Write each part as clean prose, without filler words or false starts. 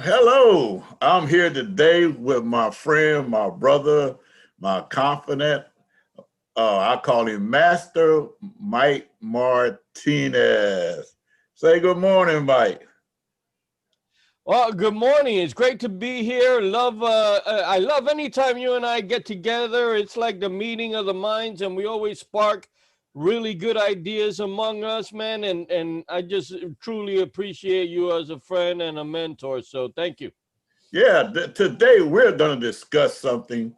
Hello, I'm here today with my friend, my brother, my confidant. I call him Master Mike Martinez. Say good morning, Mike. Well, good morning. It's great to be here. I love anytime you and I get together. It's like the meeting of the minds, and we always spark really good ideas among us, man. And I just truly appreciate you as a friend and a mentor. So thank you. Yeah, today we're going to discuss something.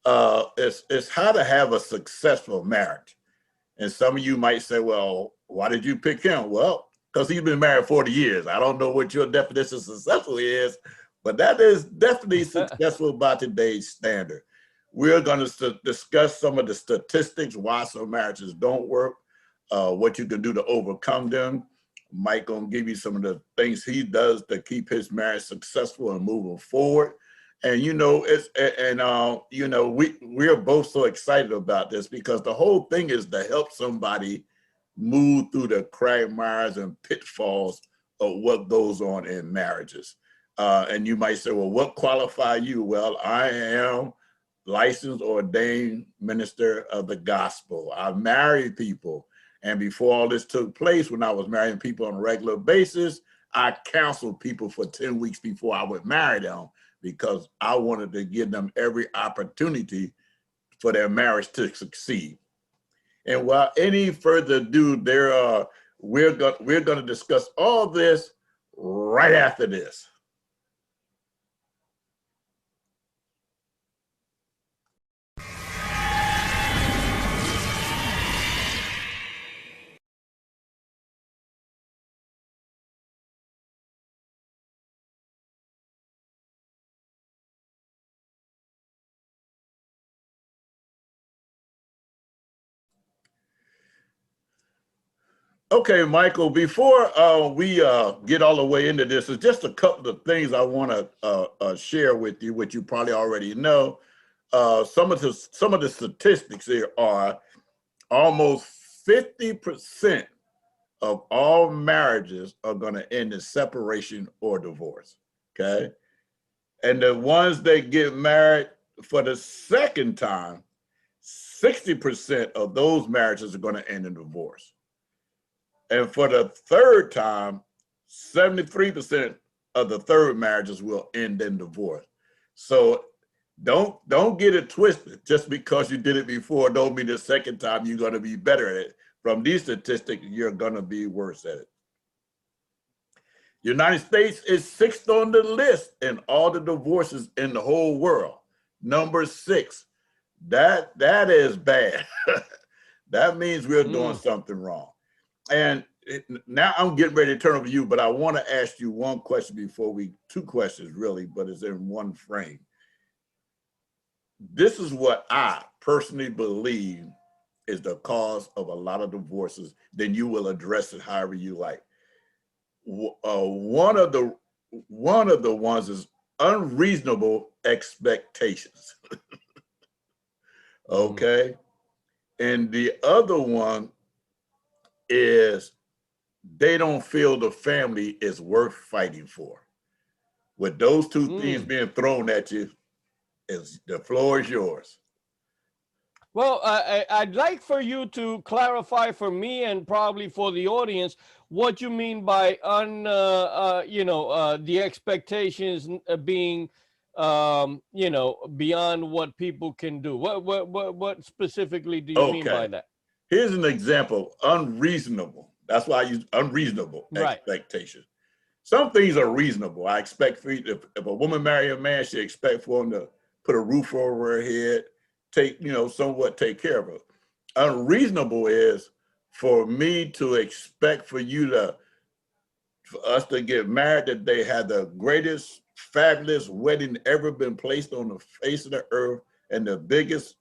It's how to have a successful marriage. And some of you might say, well, why did you pick him? Well, because he's been married 40 years. I don't know what your definition of successful is, but that is definitely successful by today's standard. We're going to discuss some of the statistics, why some marriages don't work, what you can do to overcome them. Mike gonna give you some of the things he does to keep his marriage successful and moving forward. And we're both so excited about this because the whole thing is to help somebody move through the quagmires and pitfalls of what goes on in marriages. And you might say, well, what qualify you? Well, I am licensed ordained minister of the gospel. I marry people. And before all this took place, when I was marrying people on a regular basis, I counseled people for 10 weeks before I would marry them because I wanted to give them every opportunity for their marriage to succeed. And without any further ado, we're going to discuss all this right after this. Okay, Michael, before we get all the way into this, there's just a couple of things I want to share with you, which you probably already know. Some of the statistics here are almost 50% of all marriages are going to end in separation or divorce. Okay. And the ones that get married for the second time, 60% of those marriages are going to end in divorce. And for the third time, 73% of the third marriages will end in divorce. So don't get it twisted. Just because you did it before don't mean the second time you're going to be better at it. From these statistics, you're going to be worse at it. United States is sixth on the list in all the divorces in the whole world. Number 6. That is bad. That means we're doing something wrong. And now I'm getting ready to turn over to you, but I want to ask you one question two questions really, but it's in one frame. This is what I personally believe is the cause of a lot of divorces. Then you will address it however you like. One of the ones is unreasonable expectations. Okay. And the other one is they don't feel the family is worth fighting for. With those two things being thrown at you, the floor is yours. Well, I'd like for you to clarify for me and probably for the audience what you mean by the expectations being beyond what people can do. What specifically do you mean by that? Here's an example: unreasonable. That's why I use unreasonable expectations. Some things are reasonable. I expect for you, if a woman marry a man, she expect for him to put a roof over her head, somewhat take care of her. Unreasonable is for me to expect for us to get married, that they had the greatest, fabulous wedding ever been placed on the face of the earth, and the biggest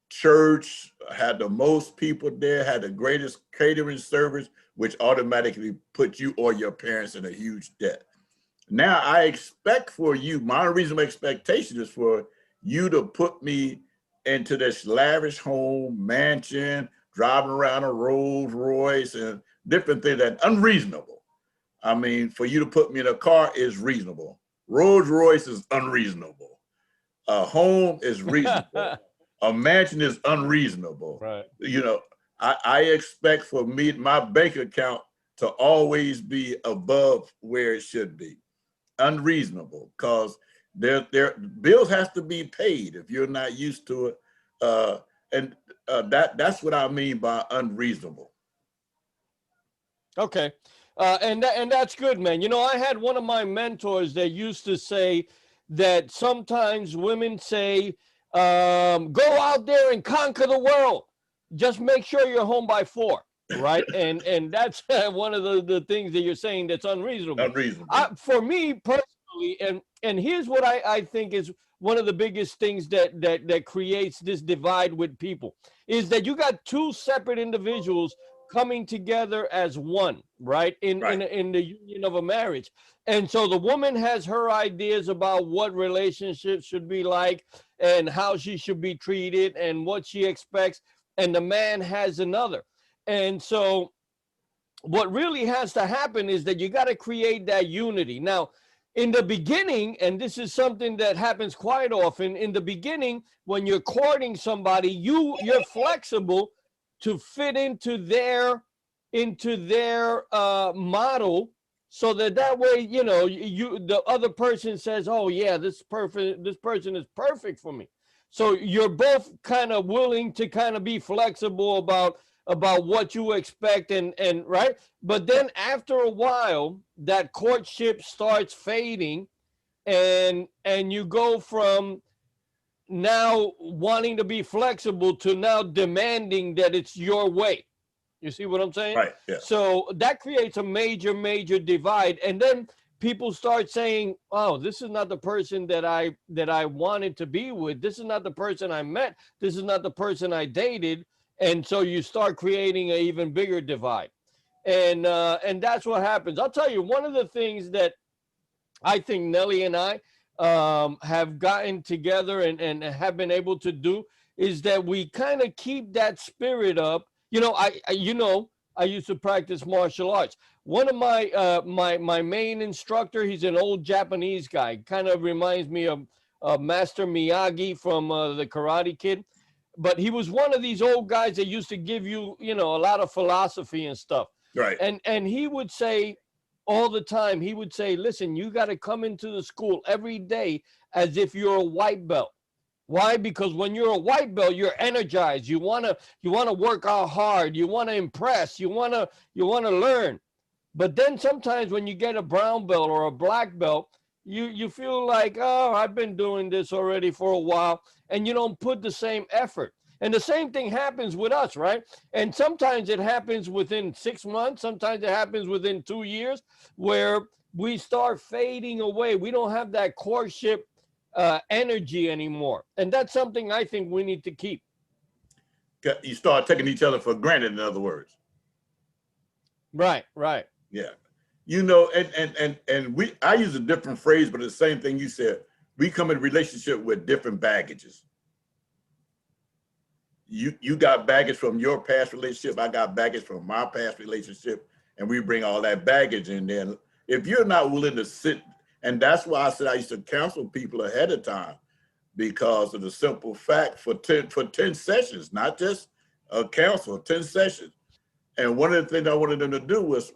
church, had the most people there, had the greatest catering service, which automatically put you or your parents in a huge debt. Now I expect for you, my reasonable expectation is for you to put me into this lavish home, mansion, driving around a Rolls Royce and different things that unreasonable. I mean, for you to put me in a car is reasonable. Rolls Royce is unreasonable. A home is reasonable. A mansion is unreasonable. Right. You know, I expect for me, my bank account to always be above where it should be. Unreasonable, because their bills have to be paid if you're not used to it. And that's what I mean by unreasonable. Okay. And that's good, man. You know, I had one of my mentors that used to say that sometimes women say, go out there and conquer the world. Just make sure you're home by 4, right? And that's one of the things that you're saying that's unreasonable. Unreasonable. For me personally, and here's what I think is one of the biggest things that creates this divide with people is that you got two separate individuals coming together as one, right? In the union of a marriage. And so the woman has her ideas about what relationships should be like and how she should be treated and what she expects, and the man has another. And so what really has to happen is that you got to create that unity. Now, in the beginning, and this is something that happens quite often, in the beginning, when you're courting somebody, you're flexible to fit into their model, so that way, you know, the other person says, oh yeah, this person is perfect for me. So you're both kind of willing to kind of be flexible about what you expect, and right. But then after a while, that courtship starts fading, and you go from now wanting to be flexible to now demanding that it's your way. You see what I'm saying? Right. Yeah. So that creates a major divide. And then people start saying, oh, this is not the person that I wanted to be with. This is not the person I met. This is not the person I dated. And so you start creating an even bigger divide. And that's what happens. I'll tell you, one of the things that I think Nelly and I have gotten together and have been able to do is that we kind of keep that spirit up. You know, I used to practice martial arts. One of my main instructor, he's an old Japanese guy, kind of reminds me of Master Miyagi from the Karate Kid. But he was one of these old guys that used to give you, you know, a lot of philosophy and stuff. Right. And he would say all the time, he would say, listen, you got to come into the school every day as if you're a white belt. Why? Because when you're a white belt, you're energized. You want to work out hard. You want to impress. You want to learn. But then sometimes when you get a brown belt or a black belt, you feel like, oh, I've been doing this already for a while, and you don't put the same effort. And the same thing happens with us, right? And sometimes it happens within 6 months. Sometimes it happens within 2 years, where we start fading away. We don't have that courtship energy anymore. And that's something I think we need to keep. You start taking each other for granted, in other words. Right. Yeah. You know, and I use a different phrase, but it's the same thing you said. We come in relationship with different baggages. You got baggage from your past relationship. I got baggage from my past relationship, and we bring all that baggage in there. If you're not willing to sit, and that's why I said I used to counsel people ahead of time, because of the simple fact for 10 sessions, not just a counsel, 10 sessions. And one of the things I wanted them to do was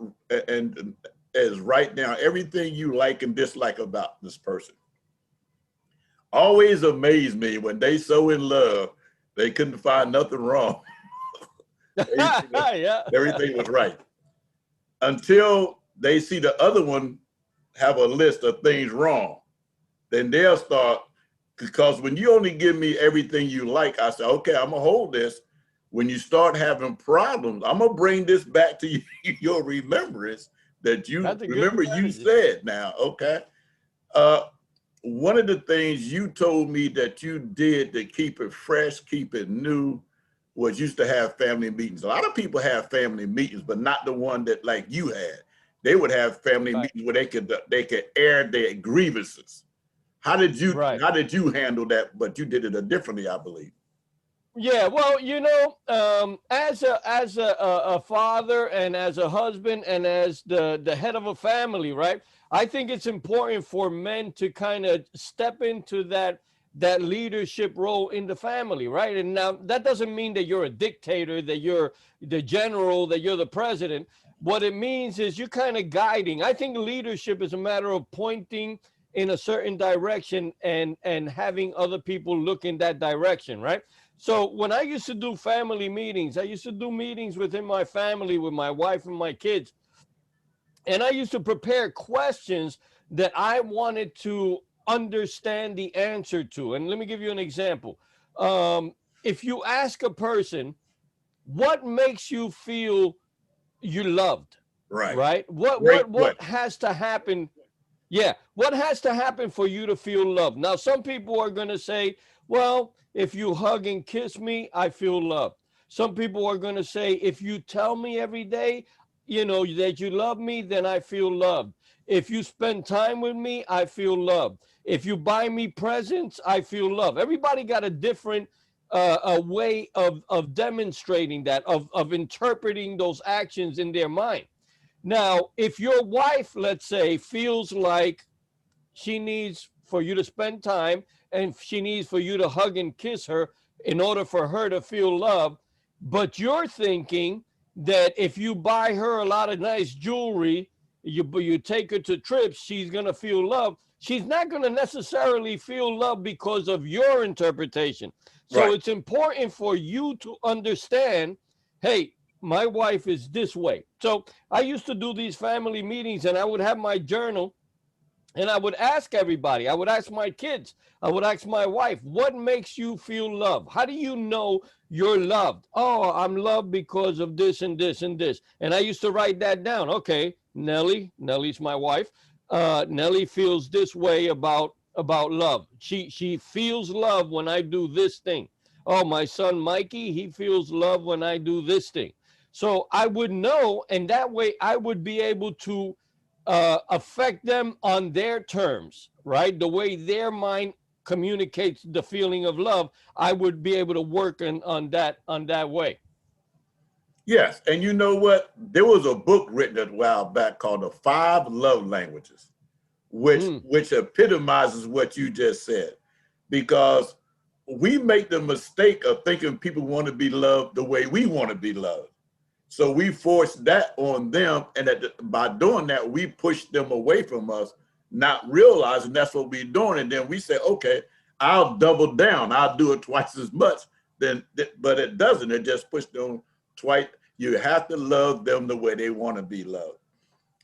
is write down everything you like and dislike about this person. Always amazed me when they so in love, they couldn't find nothing wrong. Everything was right. Until they see the other one have a list of things wrong. Then they'll start, because when you only give me everything you like, I say, okay, I'm gonna hold this. When you start having problems, I'm gonna bring this back to you, your remembrance that you remember you said now, okay? One of the things you told me that you did to keep it fresh, keep it new, was used to have family meetings. A lot of people have family meetings, but not the one that like you had. They would have family meetings where they could air their grievances. How did you handle that? But you did it differently, I believe. Yeah, well, as a father and as a husband and as the head of a family, right? I think it's important for men to kind of step into that leadership role in the family, right? And now that doesn't mean that you're a dictator, that you're the general, that you're the president. What it means is you're kind of guiding. I think leadership is a matter of pointing in a certain direction and having other people look in that direction, right? So when I used to do family meetings, I used to do meetings within my family with my wife and my kids. And I used to prepare questions that I wanted to understand the answer to. And let me give you an example. If you ask a person, what makes you feel you loved, Right. right? What Great what question. what has to happen, yeah. What has to happen for you to feel loved? Now, some people are going to say, well, if you hug and kiss me, I feel loved. Some people are going to say, if you tell me every day, that you love me, then I feel loved. If you spend time with me, I feel loved. If you buy me presents, I feel loved. Everybody got a different a way of demonstrating that, of interpreting those actions in their mind. Now, if your wife, let's say, feels like she needs for you to spend time and she needs for you to hug and kiss her in order for her to feel love, but you're thinking that if you buy her a lot of nice jewelry, you take her to trips, she's going to feel love. She's not going to necessarily feel love because of your interpretation. So Right. it's important for you to understand, hey, my wife is this way. So I used to do these family meetings and I would have my journal and I would ask everybody, I would ask my kids, I would ask my wife, what makes you feel loved? How do you know you're loved? Oh, I'm loved because of this and this and this. And I used to write that down. Okay, Nellie's my wife. Nellie feels this way about love. She feels love when I do this thing. Oh, my son Mikey, he feels love when I do this thing. So I would know, and that way I would be able to affect them on their terms, right? The way their mind communicates the feeling of love, I would be able to work on that way. Yes. And you know what? There was a book written a while back called The Five Love Languages, Mm, which epitomizes what you just said. Because we make the mistake of thinking people want to be loved the way we want to be loved. So we force that on them. And by doing that, we push them away from us, not realizing that's what we're doing. And then we say, okay, I'll double down. I'll do it twice as much. But it doesn't. It just pushes them twice. You have to love them the way they want to be loved.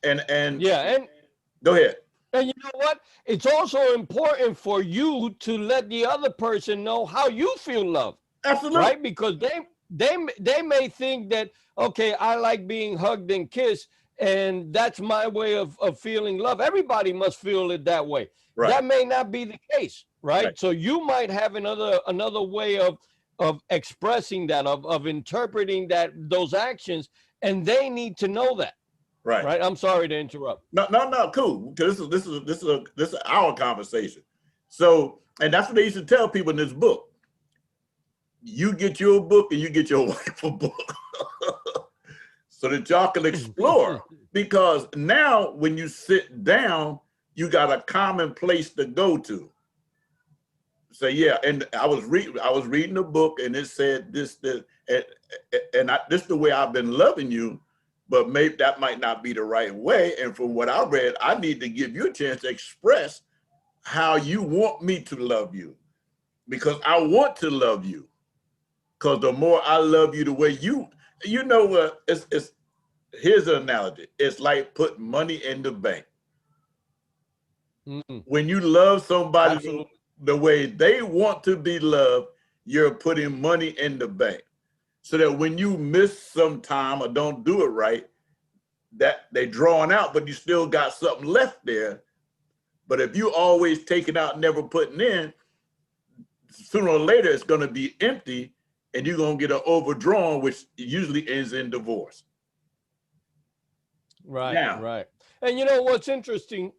And yeah, go ahead. and you know what? It's also important for you to let the other person know how you feel loved, Absolutely. right? Because they may think that, okay, I like being hugged and kissed, and that's my way of feeling love. Everybody must feel it that way. Right. That may not be the case, Right. right? So you might have another way of expressing that, of interpreting those actions, and they need to know that, Right. right? I'm sorry to interrupt. No, no, no, cool. Because this is our conversation. So, and that's what they used to tell people in this book. You get your book and you get your wife a book so that y'all can explore. Because now when you sit down, you got a common place to go to. So yeah, and I was reading a book and it said this this is the way I've been loving you, but maybe that might not be the right way. And from what I read, I need to give you a chance to express how you want me to love you, because I want to love you. Because the more I love you, the way you know what, it's here's an analogy. It's like putting money in the bank. Mm, When you love somebody absolutely. the way they want to be loved, you're putting money in the bank. So that when you miss some time or don't do it right, that they drawing out, but you still got something left there. But if you always taking out, never putting in, sooner or later it's going to be empty, and you're going to get an overdrawn, which usually ends in divorce. Right, Now, right. And you know what's interesting?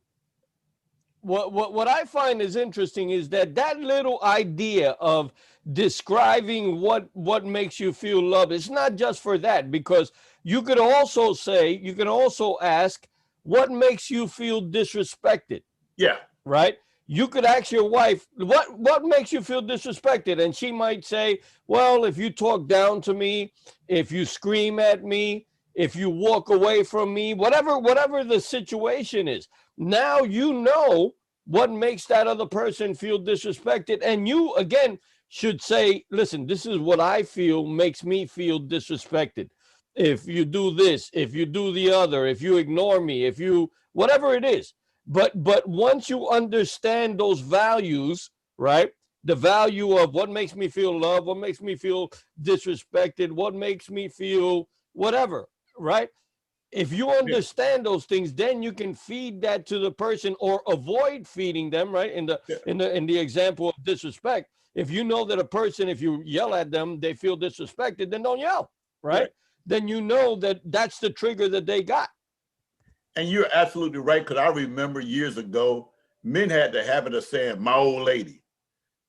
what I find is interesting is that little idea of describing what makes you feel love, it's not just for that, because you could also say, you can also ask, what makes you feel disrespected? Yeah. Right? You could ask your wife, what makes you feel disrespected? And she might say, well, if you talk down to me, if you scream at me, if you walk away from me, whatever the situation is. Now you know what makes that other person feel disrespected. And you, again, should say, listen, this is what I feel makes me feel disrespected. If you do this, if you do the other, if you ignore me, if you, whatever it is. But once you understand those values, right? The value of what makes me feel loved, what makes me feel disrespected, what makes me feel whatever, right? If you Yeah. understand those things, then you can feed that to the person or avoid feeding them, right? Yeah. In the example of disrespect, if you know that a person, if you yell at them, they feel disrespected, then don't yell, right? Right. Then you know that that's the trigger that they got. And you're absolutely right, because I remember years ago, men had the habit of saying "my old lady,"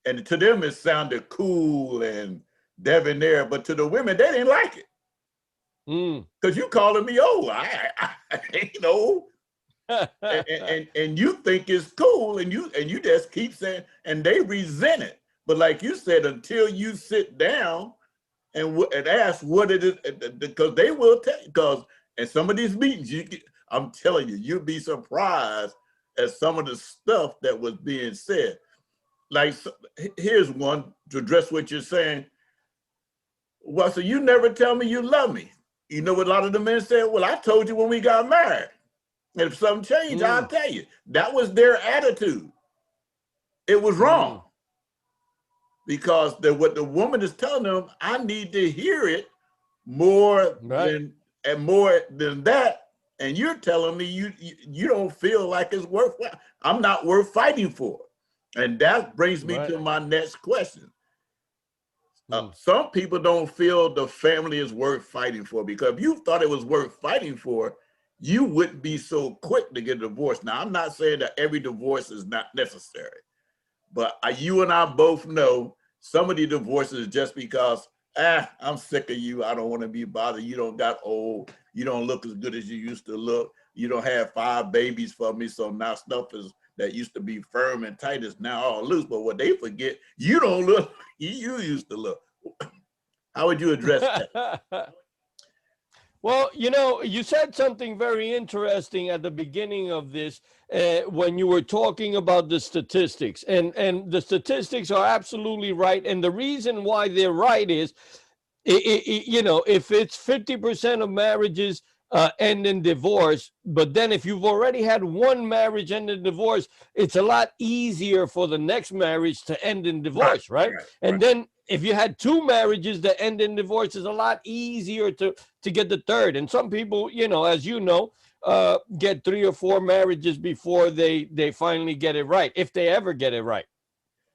and to them it sounded cool and debonair, but to the women they didn't like it Mm. because you calling me old. I ain't old, and you think it's cool, and you just keep saying, and they resent it. But like you said, until you sit down and ask what it is, because they will tell you. Because in some of these meetings, I'm telling you, you'd be surprised at some of the stuff that was being said. Like, here's one to address what you're saying. Well, so you never tell me you love me. You know what a lot of the men said? Well, I told you when we got married. And if something changed, I'll Mm. tell you. That was their attitude. It was wrong Mm. because what the woman is telling them, I need to hear it more Right. than that. And you're telling me you don't feel like it's worthwhile. I'm not worth fighting for. And that brings me Right. to my next question. Mm. Some people don't feel the family is worth fighting for, because if you thought it was worth fighting for, you wouldn't be so quick to get a divorce. Now, I'm not saying that every divorce is not necessary, but you and I both know some of the divorces just because, I'm sick of you. I don't want to be bothered. You don't got old. You don't look as good as you used to look. You don't have 5 babies for me. So now stuff is that used to be firm and tight is now all loose. But what they forget, you don't look you used to look. How would you address that? Well, you said something very interesting at the beginning of this when you were talking about the statistics, and the statistics are absolutely right. And the reason why they're right is, if it's 50% of marriages end in divorce, but then if you've already had one marriage end in divorce, it's a lot easier for the next marriage to end in Right, divorce, right? right, right. And then if you had 2 marriages that end in divorce, it's a lot easier to get the third. And some people, as you know, get 3 or 4 marriages before they finally get it right, if they ever get it right.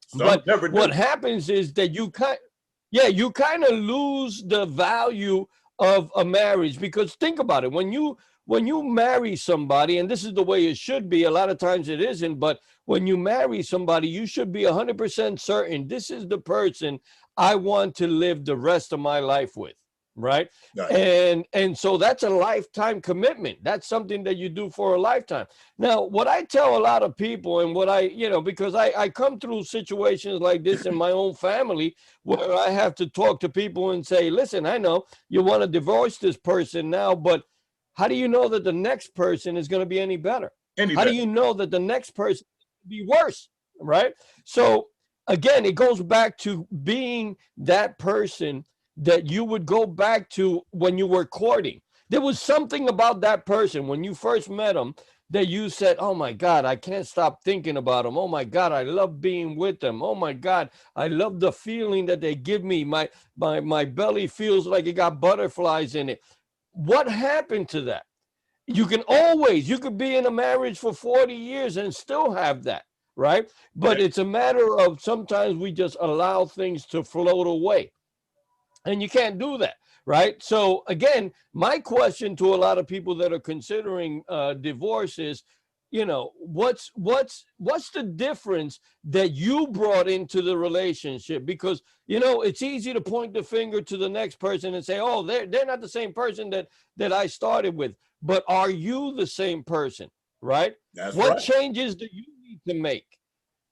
Some But never what do. happens is that you kind of lose the value of a marriage, because think about it. When you marry somebody, and this is the way it should be, a lot of times it isn't, but when you marry somebody, you should be 100% certain this is the person I want to live the rest of my life with, right? Right. And so that's a lifetime commitment. That's something that you do for a lifetime. Now, what I tell a lot of people, and what because I come through situations like this in my own family, where I have to talk to people and say, listen, I know you want to divorce this person now, but how do you know that the next person is going to be any better? Any How do better. you know that the next person will be worse? Right? So again, it goes back to being that person that you would go back to when you were courting. There was something about that person when you first met him that you said, oh my God, I can't stop thinking about him. Oh my God, I love being with them. Oh my God, I love the feeling that they give me. My belly feels like it got butterflies in it. What happened to that? You could be in a marriage for 40 years and still have that, right? Yeah. But it's a matter of sometimes we just allow things to float away. And you can't do that, right? So again, my question to a lot of people that are considering divorce is, what's the difference that you brought into the relationship? Because it's easy to point the finger to the next person and say, oh, they're not the same person that I started with. But are you the same person, right? That's What right. changes do you need to make?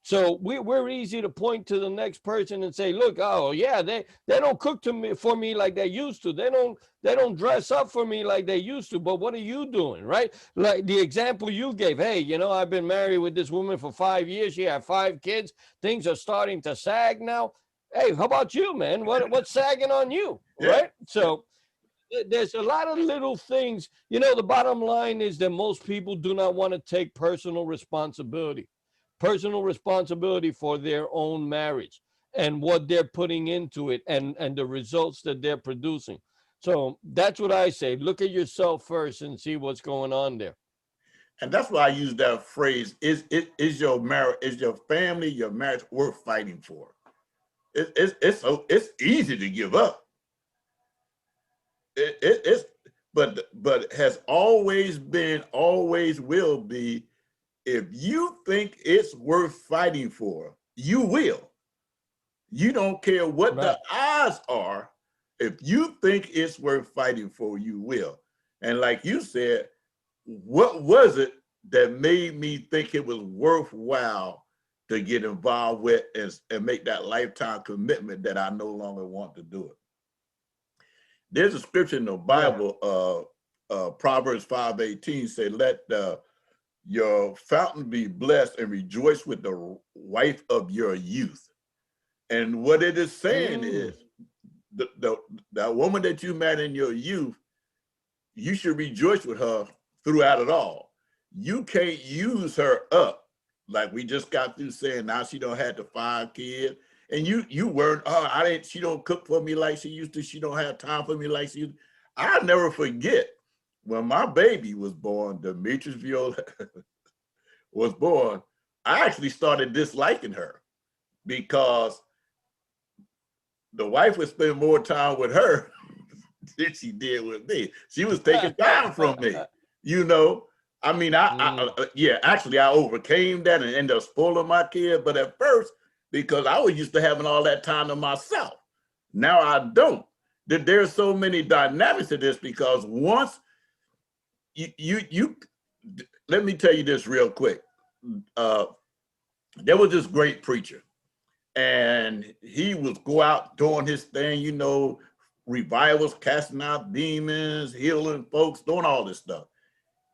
So we're easy to point to the next person and say, look, oh yeah, they don't cook for me like they used to. They don't dress up for me like they used to. But what are you doing, right? Like the example you gave. Hey, I've been married with this woman for 5 years. She had 5 kids. Things are starting to sag now. Hey, how about you, man? What's sagging on you, Yeah. right? So there's a lot of little things. The bottom line is that most people do not want to take personal responsibility for their own marriage and what they're putting into it, and the results that they're producing. So that's what I say. Look at yourself first and see what's going on there. And that's why I use that phrase, is your marriage, is your family, your marriage worth fighting for? It's easy to give up. It's but has always been, always will be. If you think it's worth fighting for, you will. You don't care what Right. the odds are. If you think it's worth fighting for, you will. And like you said, what was it that made me think it was worthwhile to get involved with and make that lifetime commitment that I no longer want to do it? There's a scripture in the Yeah. Bible, Proverbs 5:18 say, let your fountain be blessed and rejoice with the wife of your youth. And what it is saying Mm. is the woman that you met in your youth, you should rejoice with her throughout it all. You can't use her up, like we just got through saying. Now she don't have the 5 kids, and you weren't. Oh, I didn't. She don't cook for me like she used to. She don't have time for me like she used to. I'll never forget when my baby was born. Demetrius Viola was born. I actually started disliking her because the wife would spend more time with her than she did with me. She was taking time from me, you know. I mean, yeah, actually, I overcame that and ended up spoiling my kid. But at first, because I was used to having all that time to myself, now I don't. There's so many dynamics to this because once you let me tell you this real quick. There was this great preacher, and he would go out doing his thing, revivals, casting out demons, healing folks, doing all this stuff.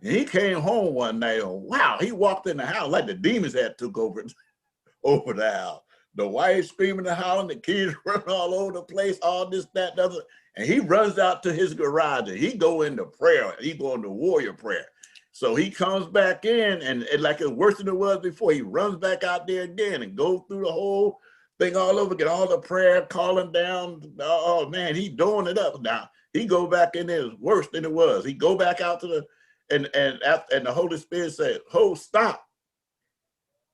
And he came home one night, and wow, he walked in the house like the demons had took over the house. The wife screaming and howling, the kids running all over the place, all this, that, and other. And he runs out to his garage and he go into prayer. He go into warrior prayer. So he comes back in and like it's worse than it was before. He runs back out there again and goes through the whole thing all over, get all the prayer calling down. Oh man, he doing it up now. He go back in there, it's worse than it was. He go back out to and the Holy Spirit said, "Oh, stop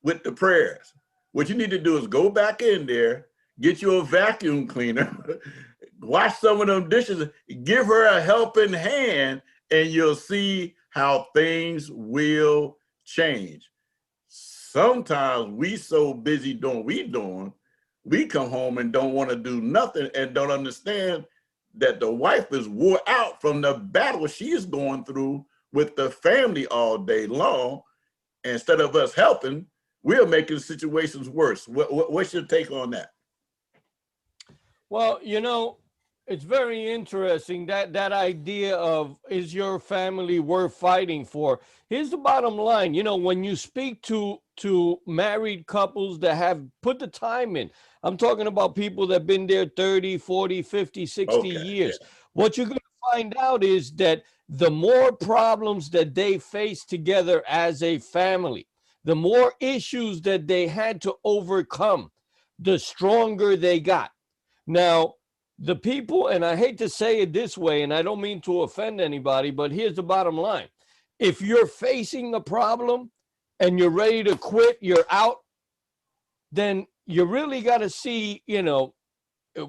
with the prayers. What you need to do is go back in there, get you a vacuum cleaner, wash some of them dishes, give her a helping hand, and you'll see how things will change." Sometimes we so busy doing we come home and don't want to do nothing and don't understand that the wife is wore out from the battle she's going through with the family all day long. Instead of us helping, we're making situations worse. What's your take on that? Well, it's very interesting that idea of, is your family worth fighting for? Here's the bottom line. When you speak to married couples that have put the time in, I'm talking about people that have been there 30, 40, 50, 60 Okay, years. yeah. What you're going to find out is that the more problems that they face together as a family, the more issues that they had to overcome, the stronger they got. Now, the people, and I hate to say it this way, and I don't mean to offend anybody, but here's the bottom line. If you're facing a problem and you're ready to quit, you're out, then you really got to see,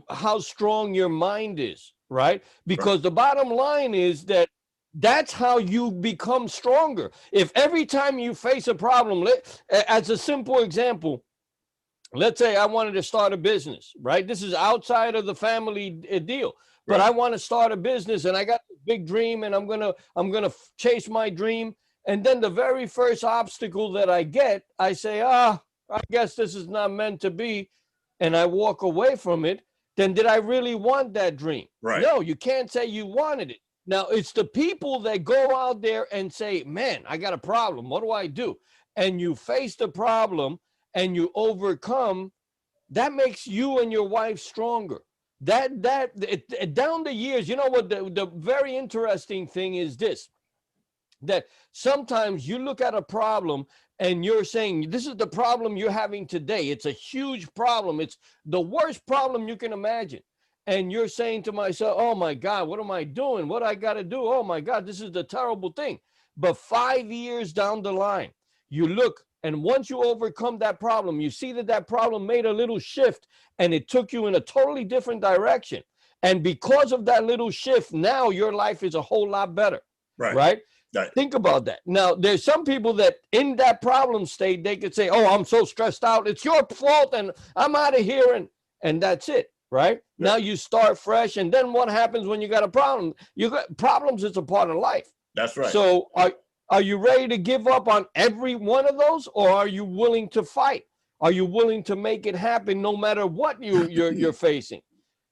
how strong your mind is, right? Right. Because the bottom line is that That's how you become stronger. If every time you face a problem, as a simple example, let's say I wanted to start a business, right? This is outside of the family deal, but Right. I want to start a business and I got a big dream and I'm gonna chase my dream. And then the very first obstacle that I get, I say, I guess this is not meant to be, and I walk away from it. Then did I really want that dream? Right. No, you can't say you wanted it. Now it's the people that go out there and say, man, I got a problem. What do I do? And you face the problem and you overcome, that makes you and your wife stronger. Down the years, you know what, the very interesting thing is this, that sometimes you look at a problem and you're saying, this is the problem you're having today. It's a huge problem. It's the worst problem you can imagine. And you're saying to myself, oh my God, what am I doing? What I got to do? Oh my God, this is the terrible thing. But 5 years down the line, you look, and once you overcome that problem, you see that that problem made a little shift and it took you in a totally different direction. And because of that little shift, now your life is a whole lot better, Right. right? Right. Think about that. Now, there's some people that in that problem state, they could say, oh, I'm so stressed out. It's your fault and I'm out of here. And that's it, right? Yeah. Now you start fresh. And then what happens when you got a problem? You got problems. It's a part of life. That's right. So are you ready to give up on every one of those, or are you willing to fight? Are you willing to make it happen no matter what you're facing?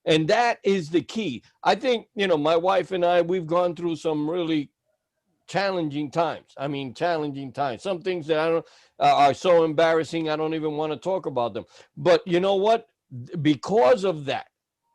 And that is the key. I think, my wife and I, we've gone through some really challenging times. I mean, challenging times. Some things that I don't are so embarrassing, I don't even want to talk about them. But you know what? Because of that,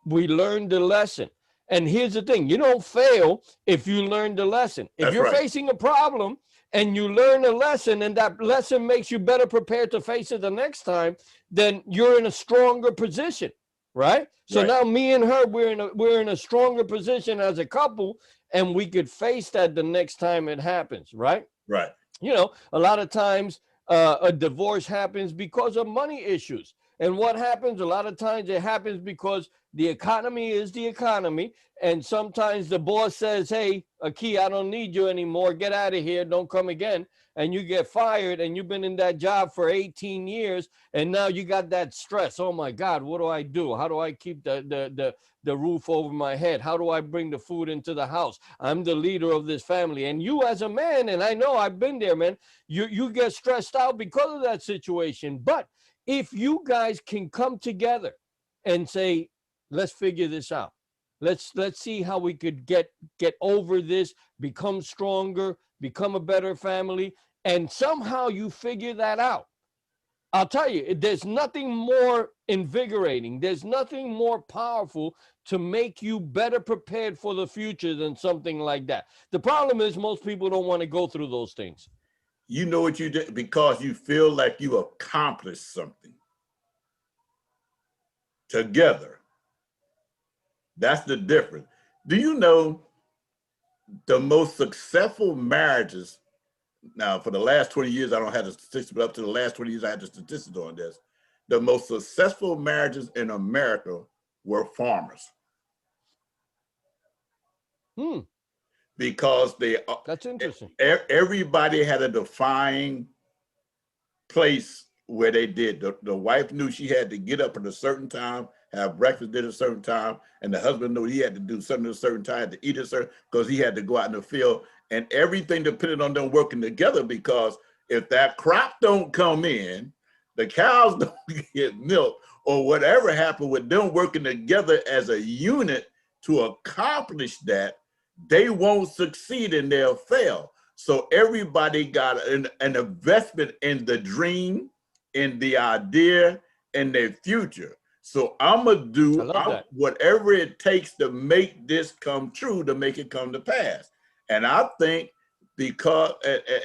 we learned the lesson. And here's the thing, you don't fail if you learn the lesson. If That's you're right. facing a problem and you learn a lesson and that lesson makes you better prepared to face it the next time, then you're in a stronger position, right? So Right. now me and her, we're in a stronger position as a couple, and we could face that the next time it happens, right? Right. A lot of times a divorce happens because of money issues. And what happens? A lot of times it happens because the economy is the economy. And sometimes the boss says, hey, Aki, I don't need you anymore. Get out of here. Don't come again. And you get fired and you've been in that job for 18 years. And now you got that stress. Oh my God, what do I do? How do I keep the roof over my head? How do I bring the food into the house? I'm the leader of this family. And you as a man, and I know I've been there, man, you get stressed out because of that situation. But if you guys can come together and say, let's figure this out. Let's see how we could get over this, become stronger, become a better family, and somehow you figure that out. I'll tell you, there's nothing more invigorating. There's nothing more powerful to make you better prepared for the future than something like that. The problem is most people don't want to go through those things. You know what you did because you feel like you accomplished something together. That's the difference. Do you know the most successful marriages? Now, for the last 20 years, I don't have the statistics, but up to the last 20 years, I had the statistics on this. The most successful marriages in America were farmers. Because that's interesting. Everybody had a defined place where they did. The wife knew she had to get up at a certain time, have breakfast at a certain time, and the husband knew he had to do something at a certain time, to eat a certain, because he had to go out in the field, and everything depended on them working together. Because if that crop don't come in, the cows don't get milk, or whatever happened with them working together as a unit to accomplish that, they won't succeed and they'll fail. So everybody got an investment in the dream, in the idea, in their future. So I'm gonna do whatever it takes to make this come true, to make it come to pass. And I think because,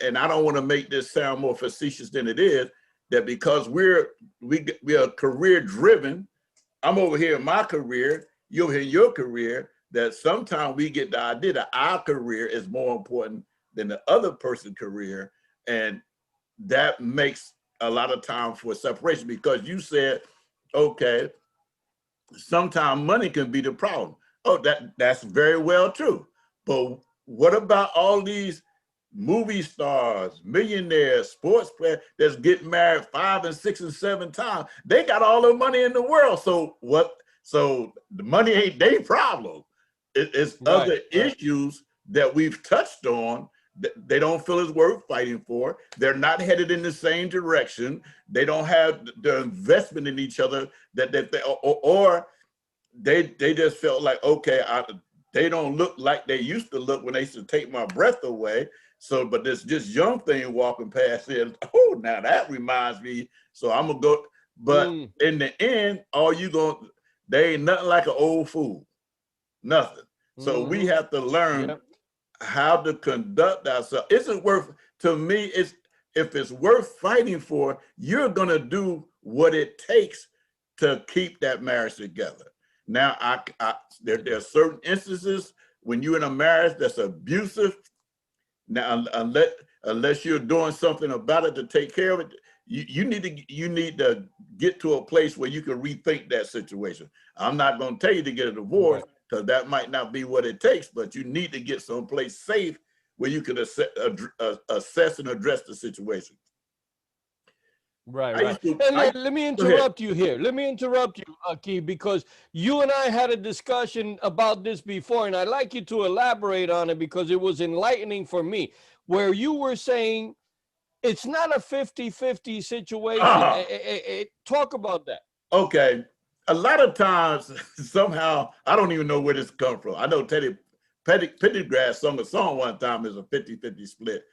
and I don't want to make this sound more facetious than it is, that because we are career driven, I'm over here in my career, you're over here in your career, that sometimes we get the idea that our career is more important than the other person's career. And that makes a lot of time for separation, because you said, okay, sometimes money can be the problem. Oh, that's very well true. But What about all these movie stars, millionaires, sports players that's getting married 5 and 6 and 7 times? They got all the money in the world. So what? So the money ain't their problem. It's other issues that we've touched on that they don't feel is worth fighting for. They're not headed in the same direction. They don't have the investment in each other or they just felt like, okay, they don't look like they used to look when they used to take my breath away. So, but this young thing walking past here, oh, now that reminds me. So I'm gonna go. But in the end, they ain't nothing like an old fool, nothing. So we have to learn how to conduct ourselves. Isn't worth to me. If it's worth fighting for, you're gonna do what it takes to keep that marriage together. Now, there are certain instances when you're in a marriage that's abusive. Now, unless you're doing something about it to take care of it, you need to get to a place where you can rethink that situation. I'm not going to tell you to get a divorce because that might not be what it takes, but you need to get someplace safe where you can assess and address the situation. Right. Let me interrupt you here. Let me interrupt you, Aki, because you and I had a discussion about this before, and I'd like you to elaborate on it because it was enlightening for me, where you were saying it's not a 50-50 situation. Talk about that. Okay. A lot of times, somehow, I don't even know where this comes from. I know Teddy Pendergrass sung a song one time is a 50-50 split.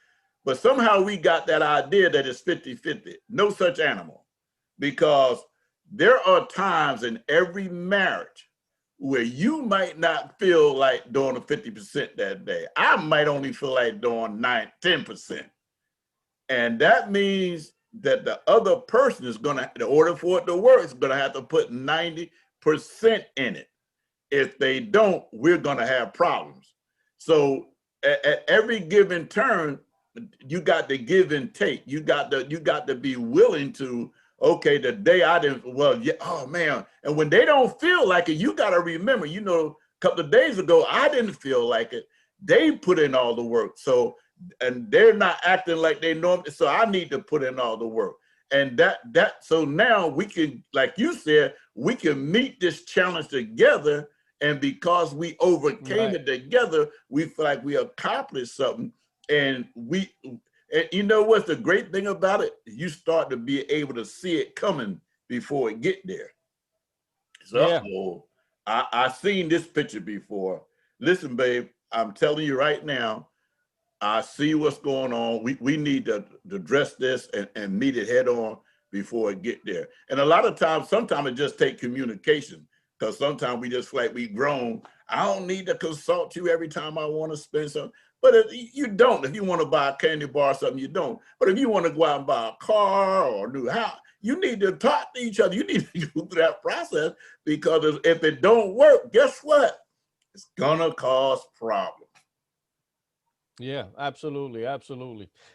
But somehow we got that idea that it's 50-50. No such animal. Because there are times in every marriage where you might not feel like doing a 50% that day. I might only feel like doing 10%. And that means that the other person is going to, in order for it to work, is going to have to put 90% in it. If they don't, we're going to have problems. So at every given turn, you got to give and take. You got to be willing to, okay, the day I didn't, well, yeah, oh man. And when they don't feel like it, you got to remember, a couple of days ago, I didn't feel like it. They put in all the work. So, and they're not acting like they normally, so I need to put in all the work. And so now we can, like you said, we can meet this challenge together. And because we overcame it together, we feel like we accomplished something. And you know what's the great thing about it? You start to be able to see it coming before it get there. So I've seen this picture before. Listen, babe, I'm telling you right now, I see what's going on. We need to address this and meet it head on before it get there. And a lot of times, sometimes it just takes communication, because sometimes we just feel like we grown. I don't need to consult you every time I want to spend something. But if you don't, if you want to buy a candy bar or something, you don't. But if you want to go out and buy a car or a new house, you need to talk to each other. You need to go through that process, because if it don't work, guess what? It's gonna cause problems. Yeah, absolutely.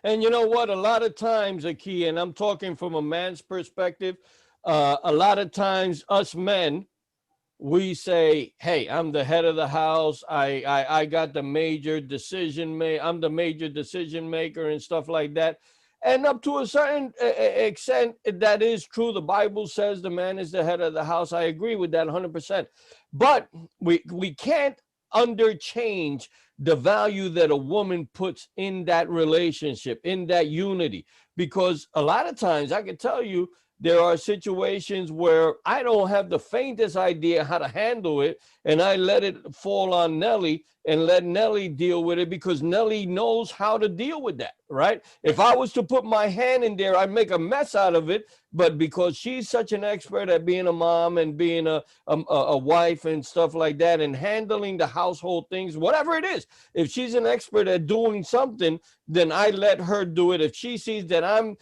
And you know what? A lot of times, Aki, and I'm talking from a man's perspective, a lot of times us men, we say, hey, I'm the head of the house. I got the major decision I'm the major decision maker and stuff like that. And up to a certain extent, that is true. The Bible says the man is the head of the house. I agree with that 100%. But we can't underchange the value that a woman puts in that relationship, in that unity. Because a lot of times, I can tell you, there are situations where I don't have the faintest idea how to handle it, and I let it fall on Nellie and let Nellie deal with it, because Nellie knows how to deal with that, right? If I was to put my hand in there, I'd make a mess out of it. But because she's such an expert at being a mom and being a wife and stuff like that, and handling the household things, whatever it is, if she's an expert at doing something, then I let her do it. If she sees that I'm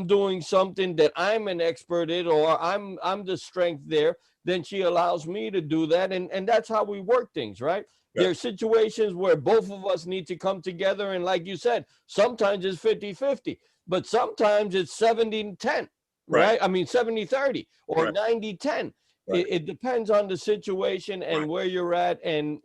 doing something that I'm an expert in, or I'm the strength there, then she allows me to do that. And that's how we work things, right? There are situations where both of us need to come together. And like you said, sometimes it's 50-50, but sometimes it's 70-10, right? I mean, 70-30 or 90-10. Right. it depends on the situation and Right. where you're at, and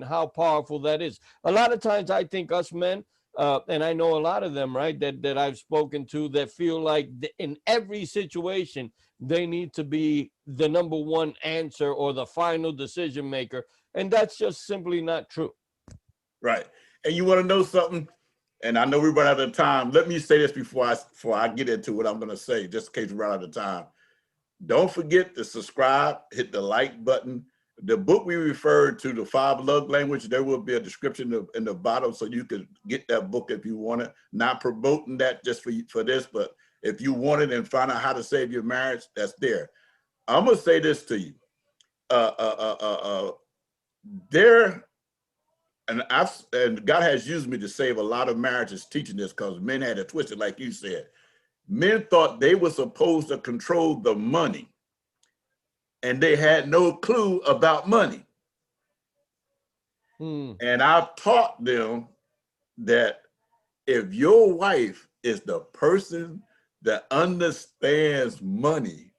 how powerful that is. A lot of times I think us men, and I know a lot of them, right, that I've spoken to, that feel like in every situation they need to be the number one answer or the final decision maker, and that's just simply not true. Right. And you want to know something? And I know we run out of time. Let me say this before I get into what I'm going to say, just in case we run out of time. Don't forget to subscribe, hit the like button. The book we referred to, The Five Love Language, there will be a description in the bottom so you can get that book if you want it. Not promoting that just for this, but if you want it and find out how to save your marriage, that's there. I'm going to say this to you. There, and God has used me to save a lot of marriages teaching this, because men had it twisted, like you said. Men thought they were supposed to control the money, and they had no clue about money. And I've taught them that if your wife is the person that understands money,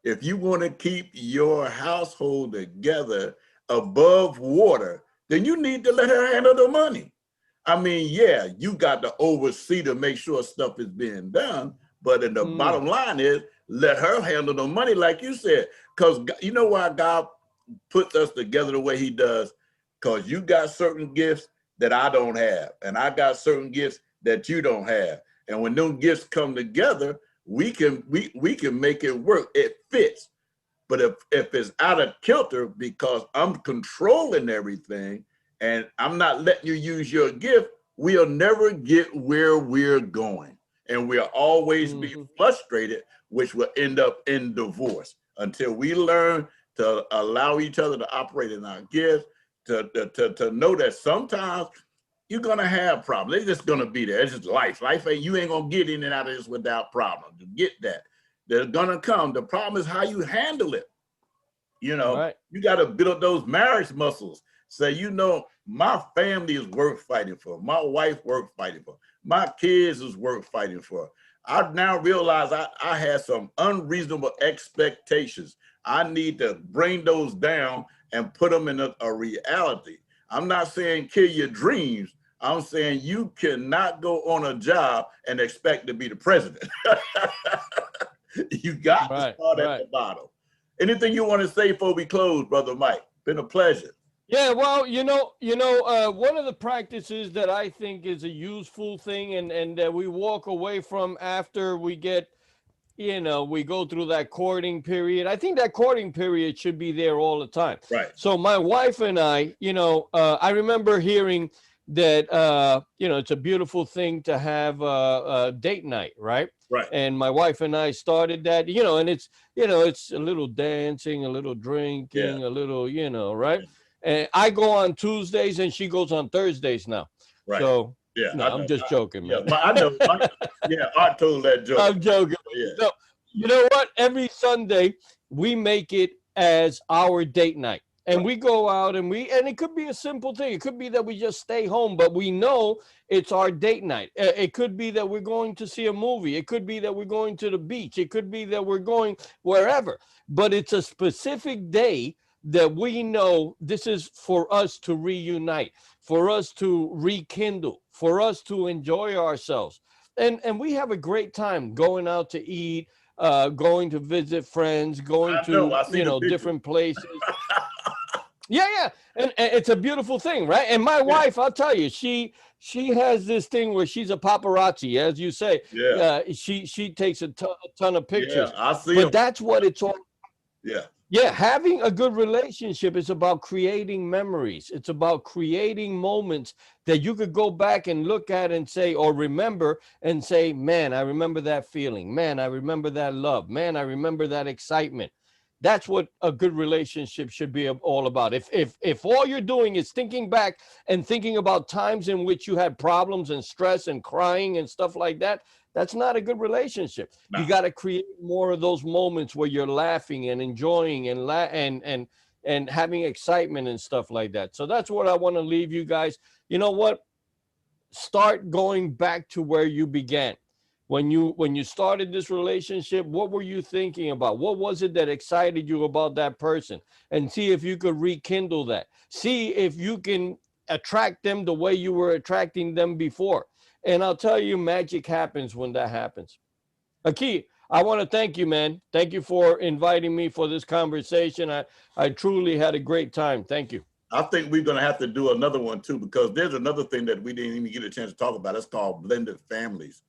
if you want to keep your household together above water, then you need to let her handle the money. I mean, yeah, you got to oversee to make sure stuff is being done, but the bottom line is let her handle the money, like you said, because you know why God puts us together the way he does? Because you got certain gifts that I don't have, and I got certain gifts that you don't have. And when those gifts come together, we can make it work. It fits. But if it's out of kilter because I'm controlling everything and I'm not letting you use your gift, we'll never get where we're going. And we'll always be frustrated, which will end up in divorce until we learn to allow each other to operate in our gifts, to know that sometimes you're gonna have problems. They're just gonna be there. It's just life. Life ain't, you ain't gonna get in and out of this without problems. Get that. They're gonna come. The problem is how you handle it. You know, you got to build those marriage muscles. Say, you know, my family is worth fighting for. My wife worth fighting for. My kids is worth fighting for. I now realize I had some unreasonable expectations. I need to bring those down and put them in a reality. I'm not saying kill your dreams. I'm saying you cannot go on a job and expect to be the president. You got to start at the bottom. Anything you want to say before we close, Brother Mike? Been a pleasure. Yeah, well, one of the practices that I think is a useful thing, and that we walk away from after we get, we go through that courting period. I think that courting period should be there all the time. Right. So my wife and I, I remember hearing that, it's a beautiful thing to have a date night, right? Right. And my wife and I started that, and it's a little dancing, a little drinking, a little, right? And I go on Tuesdays and she goes on Thursdays now. Right. So, yeah, no, I'm just joking, man. Yeah, I know. Art told that joke. I'm joking. Yeah. So, you know what? Every Sunday we make it as our date night. And we go out and it could be a simple thing. It could be that we just stay home, but we know it's our date night. It could be that we're going to see a movie. It could be that we're going to the beach. It could be that we're going wherever. But it's a specific day that we know this is for us to reunite, for us to rekindle, for us to enjoy ourselves. And we have a great time going out to eat, going to visit friends, going to different places. Yeah. And it's a beautiful thing, right? And my wife, I'll tell you, she has this thing where she's a paparazzi, as you say. Yeah. She takes a ton of pictures. Yeah, I see. But that's what it's all. Yeah. Yeah, having a good relationship is about creating memories. It's about creating moments that you could go back and look at and say, or remember and say, man, I remember that feeling. Man, I remember that love. Man, I remember that excitement. That's what a good relationship should be all about. If all you're doing is thinking back and thinking about times in which you had problems and stress and crying and stuff like that, that's not a good relationship. No. You got to create more of those moments where you're laughing and enjoying and having excitement and stuff like that. So that's what I want to leave you guys. You know what? Start going back to where you began. when you started this relationship, what were you thinking about? What was it that excited you about that person? And see if you could rekindle that. See if you can attract them the way you were attracting them before. And I'll tell you, magic happens when that happens. Aki, I want to thank you, man. Thank you for inviting me for this conversation. I truly had a great time. Thank you. I think we're going to have to do another one too, because there's another thing that we didn't even get a chance to talk about. It's called blended families.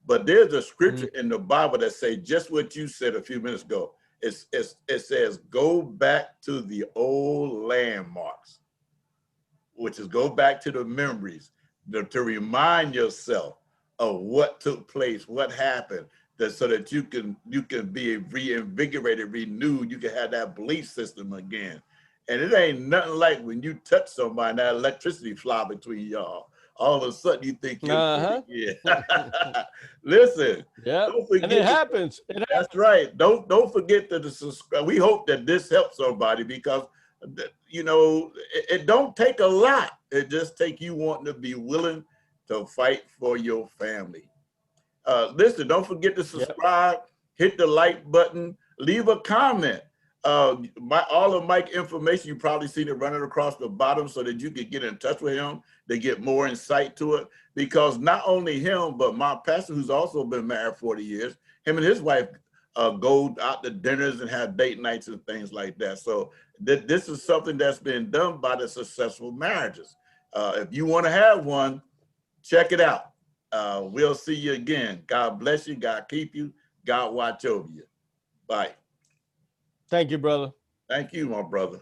But there's a scripture in the Bible that says just what you said a few minutes ago. It says, go back to the old landmarks, which is go back to the memories to remind yourself of what took place, what happened, so that you can be reinvigorated, renewed. You can have that belief system again. And it ain't nothing like when you touch somebody and that electricity fly between y'all. All of a sudden you think you're yeah. Listen, Yeah. don't forget. And it happens. That's right. Don't forget to subscribe. We hope that this helps somebody, because you know it don't take a lot. It just take you wanting to be willing to fight for your family. Listen, don't forget to subscribe, hit the like button, leave a comment. All of Mike's information, you probably seen it running across the bottom so that you could get in touch with him to get more insight to it. Because not only him, but my pastor, who's also been married 40 years, him and his wife go out to dinners and have date nights and things like that. So this is something that's been done by the successful marriages. If you want to have one, check it out. We'll see you again. God bless you. God keep you. God watch over you. Bye. Thank you, brother. Thank you, my brother.